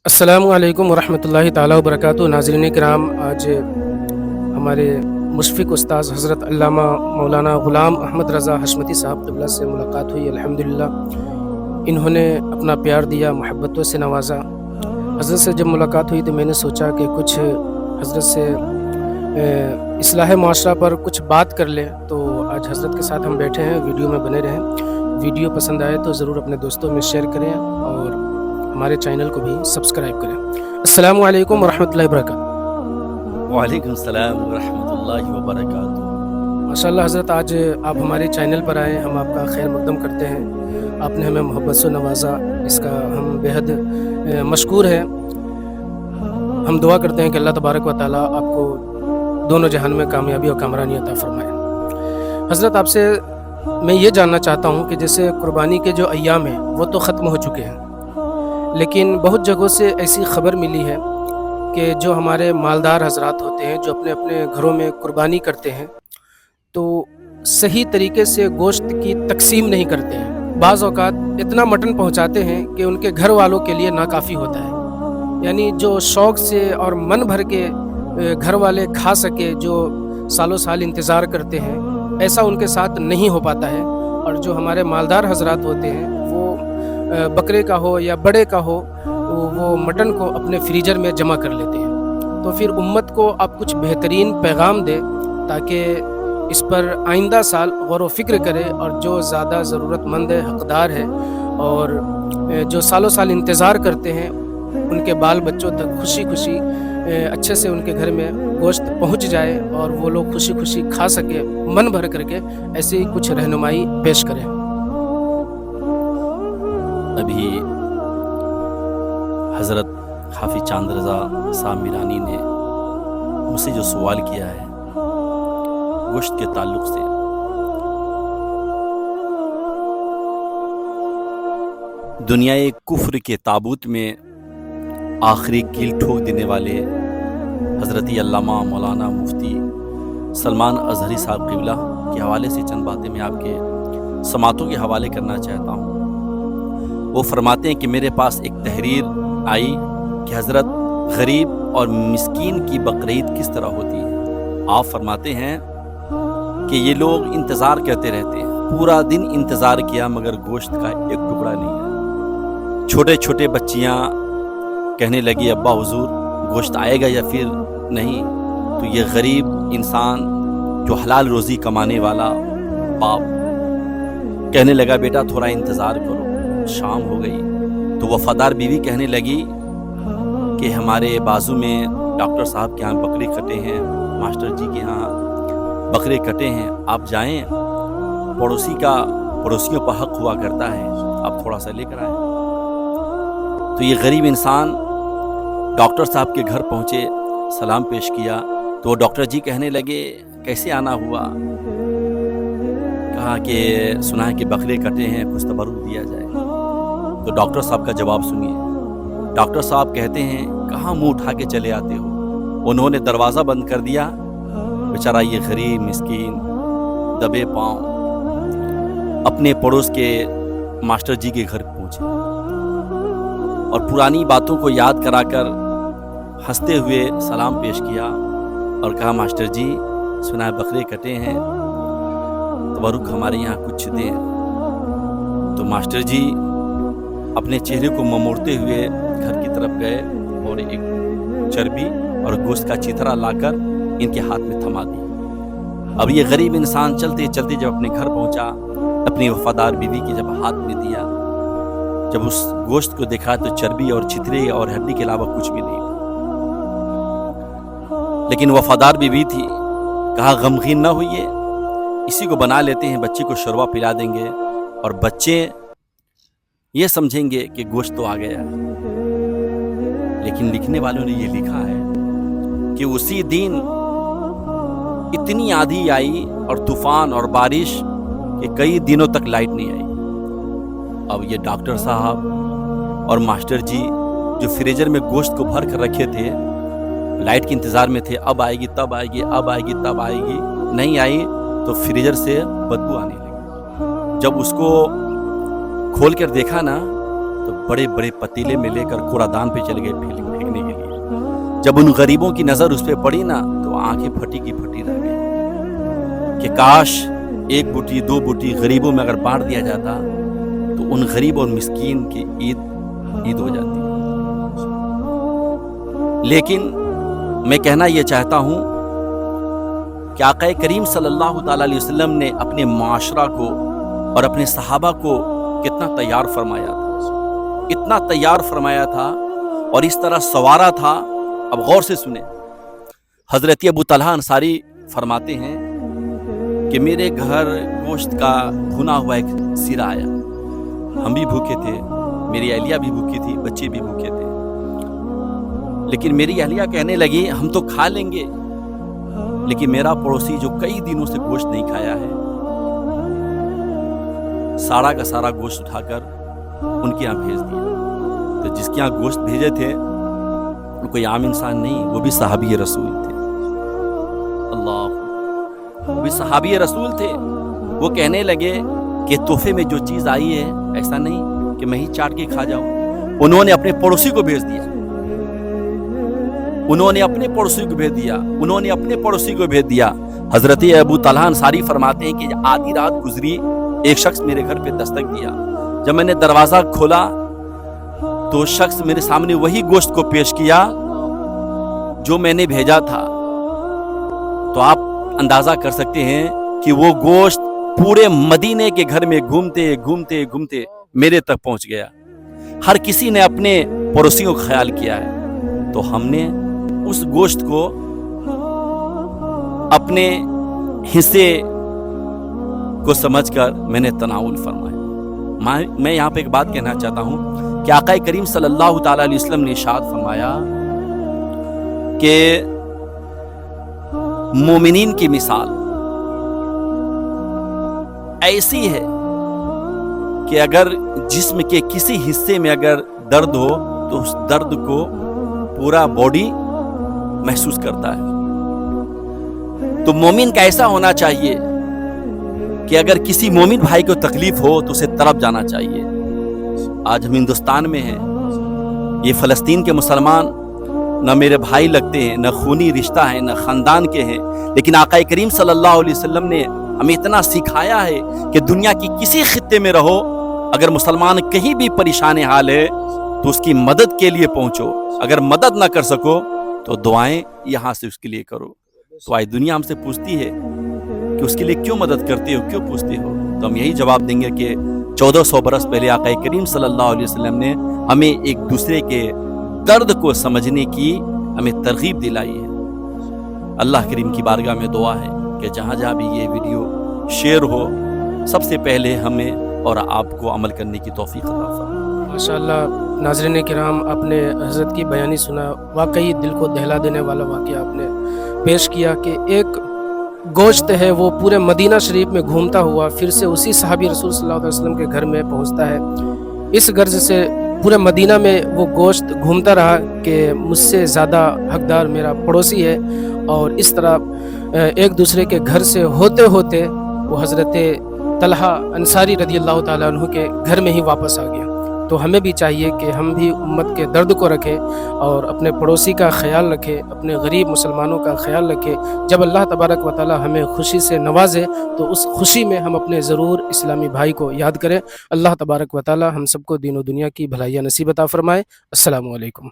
अस्सलामु अलैकुम वरहमतुल्लाहि ताला वबरकातुहू। नाज़रीन किराम, आज हमारे मुशफ़िक़ उस्ताद हज़रत अल्लामा मौलाना ग़ुलाम अहमद रज़ा हशमती साहब क़िबला से मुलाकात हुई। अल्हम्दुलिल्लाह इन्होंने अपना प्यार दिया, मोहब्बतों से नवाज़ा। हज़रत से जब मुलाकात हुई तो मैंने सोचा कि कुछ हज़रत से इस्लाह माशरा पर कुछ बात कर लें। तो आज हज़रत के साथ हम बैठे हैं, वीडियो में बने रहें। वीडियो पसंद आए तो ज़रूर अपने दोस्तों में शेयर करें और हमारे चैनल को भी सब्सक्राइब करें। अस्सलामु अलैकुम वरहमतुल्लाहि वबरकातुहू। वालेकुम सलाम वरहमतुल्लाहि वबरकातुहू। माशाअल्लाह हज़रत, आज आप हमारे चैनल पर आए, हम आपका खैर मकदम करते हैं। आपने हमें मोहब्बत से नवाजा, इसका हम बेहद मशकूर हैं। हम दुआ करते हैं कि अल्लाह तबारक व तआला आपको दोनों जहान में कामयाबी और कामरानी अता फरमाए। हज़रत, आपसे मैं ये जानना चाहता हूँ कि जैसे कुर्बानी के जो अय्याम हैं वो तो ख़त्म हो चुके हैं, लेकिन बहुत जगहों से ऐसी ख़बर मिली है कि जो हमारे मालदार हज़रात होते हैं, जो अपने अपने घरों में कुर्बानी करते हैं, तो सही तरीके से गोश्त की तकसीम नहीं करते हैं। बाज़ औक़ात इतना मटन पहुंचाते हैं कि उनके घर वालों के लिए नाकाफ़ी होता है। यानी जो शौक़ से और मन भर के घर वाले खा सके, जो सालों साल इंतज़ार करते हैं, ऐसा उनके साथ नहीं हो पाता है। और जो हमारे मालदार हज़रात होते हैं, वो बकरे का हो या बड़े का हो, वो मटन को अपने फ्रीजर में जमा कर लेते हैं। तो फिर उम्मत को आप कुछ बेहतरीन पैगाम दें ताकि इस पर आइंदा साल गौर व फ़िक्र करे, और जो ज़्यादा ज़रूरतमंद है, हक़दार है, और जो सालों साल इंतज़ार करते हैं, उनके बाल बच्चों तक खुशी खुशी अच्छे से उनके घर में गोश्त पहुंच जाए और वो लोग खुशी खुशी खा सके, मन भर करके। ऐसे ही कुछ रहनुमाई पेश करें। अभी हज़रत हाफिज़ चांद रज़ा साहब मीरानी ने मुझसे जो सवाल किया है गोश्त के ताल्लुक़ से, दुनियाए कुफ्र के ताबूत में आखिरी कील ठोक देने वाले हज़रत अल्लामा मौलाना मुफ्ती सलमान अज़हरी साहब क़िबला के हवाले से चंद बातें मैं आपके समातों के हवाले करना चाहता हूँ। वो फरमाते हैं कि मेरे पास एक तहरीर आई कि हज़रत गरीब और मिस्कीन की बकरीद किस तरह होती है। आप फरमाते हैं कि ये लोग इंतज़ार करते रहते हैं, पूरा दिन इंतज़ार किया मगर गोश्त का एक टुकड़ा नहीं है। छोटे छोटे बच्चियाँ कहने लगी, अब्बा हुजूर गोश्त आएगा या फिर नहीं। तो ये गरीब इंसान जो हलाल रोज़ी कमाने वाला बाप कहने लगा, बेटा थोड़ा इंतज़ार करो, शाम हो गई। तो वफ़ादार बीवी कहने लगी कि हमारे बाजू में डॉक्टर साहब के यहाँ बकरे कटे हैं, मास्टर जी के यहाँ बकरे कटे हैं, आप जाएं, पड़ोसियों पर हक़ हुआ करता है, आप थोड़ा सा लेकर आए। तो ये गरीब इंसान डॉक्टर साहब के घर पहुँचे, सलाम पेश किया। तो डॉक्टर जी कहने लगे, कैसे आना हुआ? कहा कि सुना है कि बकरे कटे हैं, कुछ तबरुक दिया जाए। तो डॉक्टर साहब का जवाब सुनिए। डॉक्टर साहब कहते हैं, कहाँ मुंह उठा के चले आते हो? उन्होंने दरवाज़ा बंद कर दिया। बेचारा ये गरीब मिस्कीन दबे पाँव अपने पड़ोस के मास्टर जी के घर पहुँचे और पुरानी बातों को याद कराकर हंसते हुए सलाम पेश किया और कहा, मास्टर जी सुना है बकरे कटे हैं, तबरुक हमारे यहाँ कुछ दें। तो मास्टर जी अपने चेहरे को ममोड़ते हुए घर की तरफ गए और एक चर्बी और गोश्त का चिथरा लाकर इनके हाथ में थमा दी। अब ये गरीब इंसान चलते चलते जब अपने घर पहुंचा, अपनी वफादार बीवी की जब हाथ में दिया, जब उस गोश्त को देखा तो चर्बी और चिथरे और हड्डी के अलावा कुछ भी नहीं था। लेकिन वफादार बीवी थी, कहा गमगीन ना होइए, इसी को बना लेते हैं, बच्चे को शोरबा पिला देंगे और बच्चे ये समझेंगे कि गोश्त तो आ गया। लेकिन लिखने वालों ने ये लिखा है कि उसी दिन इतनी आंधी आई और तूफान और बारिश कि कई दिनों तक लाइट नहीं आई। अब ये डॉक्टर साहब और मास्टर जी जो फ्रीजर में गोश्त को भर कर रखे थे, लाइट के इंतज़ार में थे, अब आएगी तब आएगी, अब आएगी तब आएगी, नहीं आई तो फ्रीजर से बदबू आने लगी। जब उसको खोल कर देखा ना तो बड़े बड़े पतीले में लेकर कूड़ादान पे चले गए फेंकने के लिए। जब उन गरीबों की नज़र उस पर पड़ी ना, तो आंखें फटी की फटी रह गई कि काश एक बूटी दो बूटी गरीबों में अगर बांट दिया जाता तो उन गरीब और मिस्कीन की ईद हो जाती। लेकिन मैं कहना ये चाहता हूँ कि आका करीम सल्लल्लाहु ताला अलैहि वसल्लम ने अपने माशरा को और अपने सहाबा को कितना तैयार फरमाया था, इतना तैयार फरमाया था और इस तरह संवारा था। अब गौर से सुने, हज़रत अबू तलहा अंसारी फरमाते हैं कि मेरे घर गोश्त का भुना हुआ एक सिरा आया, हम भी भूखे थे, मेरी अहलिया भी भूखी थी, बच्चे भी भूखे थे। लेकिन मेरी अहलिया कहने लगी हम तो खा लेंगे, लेकिन मेरा पड़ोसी जो कई दिनों से गोश्त नहीं खाया है, सारा का सारा गोश्त उठाकर उनके यहाँ भेज दिया। तो जिसके यहाँ गोश्त भेजे थे वो कोई आम इंसान नहीं, वो भी सहाबी रसूल थे। अल्लाह, वो भी सहाबी रसूल थे। वो कहने लगे कि तोहफे में जो चीज़ आई है ऐसा नहीं कि मैं ही चाट के खा जाऊं। उन्होंने अपने पड़ोसी को भेज दिया, उन्होंने अपने पड़ोसी को भेज दिया, उन्होंने अपने पड़ोसी को भेज दिया। हजरत अबू तलहा अंसारी फरमाते हैं कि आधी रात गुजरी, एक शख्स मेरे घर पे दस्तक दिया। जब मैंने दरवाजा खोला तो शख्स मेरे सामने वही गोश्त को पेश किया जो मैंने भेजा था। तो आप अंदाजा कर सकते हैं कि वो गोश्त पूरे मदीने के घर में घूमते घूमते घूमते मेरे तक पहुंच गया। हर किसी ने अपने पड़ोसियों का ख्याल किया है। तो हमने उस गोश्त को अपने हिस्से को समझकर मैंने तनाउल फरमाया। मैं यहाँ पे एक बात कहना चाहता हूँ कि आका करीम सल्लल्लाहु ताला अलैहि वसल्लम ने इरशाद फरमाया कि मोमिनीन की मिसाल ऐसी है कि अगर जिस्म के किसी हिस्से में अगर दर्द हो तो उस दर्द को पूरा बॉडी महसूस करता है। तो मोमिन का ऐसा होना चाहिए कि अगर किसी मोमिन भाई को तकलीफ हो तो उसे तरफ जाना चाहिए। आज हम हिंदुस्तान में हैं, ये फ़लस्तीन के मुसलमान न मेरे भाई लगते हैं, न खूनी रिश्ता है, न ख़ानदान के हैं, लेकिन आका करीम सल्लल्लाहु अलैहि वसल्लम ने हमें इतना सिखाया है कि दुनिया की किसी खित्ते में रहो, अगर मुसलमान कहीं भी परेशान हाल है तो उसकी मदद के लिए पहुंचो। अगर मदद ना कर सको तो दुआएं यहाँ से उसके लिए करो। तो आज दुनिया हमसे पूछती है कि उसके लिए क्यों मदद करते हो, क्यों पूछते हो? तो हम यही जवाब देंगे कि 1400 बरस पहले आका करीम सल्लल्लाहु अलैहि वसल्लम ने हमें एक दूसरे के दर्द को समझने की हमें तरगीब दिलाई है। अल्लाह करीम की बारगाह में दुआ है कि जहाँ जहाँ भी ये वीडियो शेयर हो, सबसे पहले हमें और आपको अमल करने की तौफीक अता फरमाए। माशाअल्लाह नाज़रीन किराम, आपने हज़रत की बयानी सुना, वाकई दिल को दहला देने वाला वाक़या आपने पेश किया कि एक गोश्त है वो पूरे मदीना शरीफ में घूमता हुआ फिर से उसी सहाबी रसूल सल्लल्लाहु अलैहि वसल्लम के घर में पहुंचता है। इस गर्ज से पूरे मदीना में वो गोश्त घूमता रहा कि मुझसे ज़्यादा हकदार मेरा पड़ोसी है, और इस तरह एक दूसरे के घर से होते होते वो हज़रत तलहा अंसारी रज़ियल्लाहु ताला अन्हु के घर में ही वापस आ गया। तो हमें भी चाहिए कि हम भी उम्मत के दर्द को रखें और अपने पड़ोसी का ख्याल रखें, अपने गरीब मुसलमानों का ख्याल रखें। जब अल्लाह तबारक व तआला हमें खुशी से नवाजे तो उस खुशी में हम अपने ज़रूर इस्लामी भाई को याद करें। अल्लाह तबारक व तआला हम सबको दीन व दुनिया की भलाइयाँ नसीब अता फरमाए। अस्सलामु अलैकुम।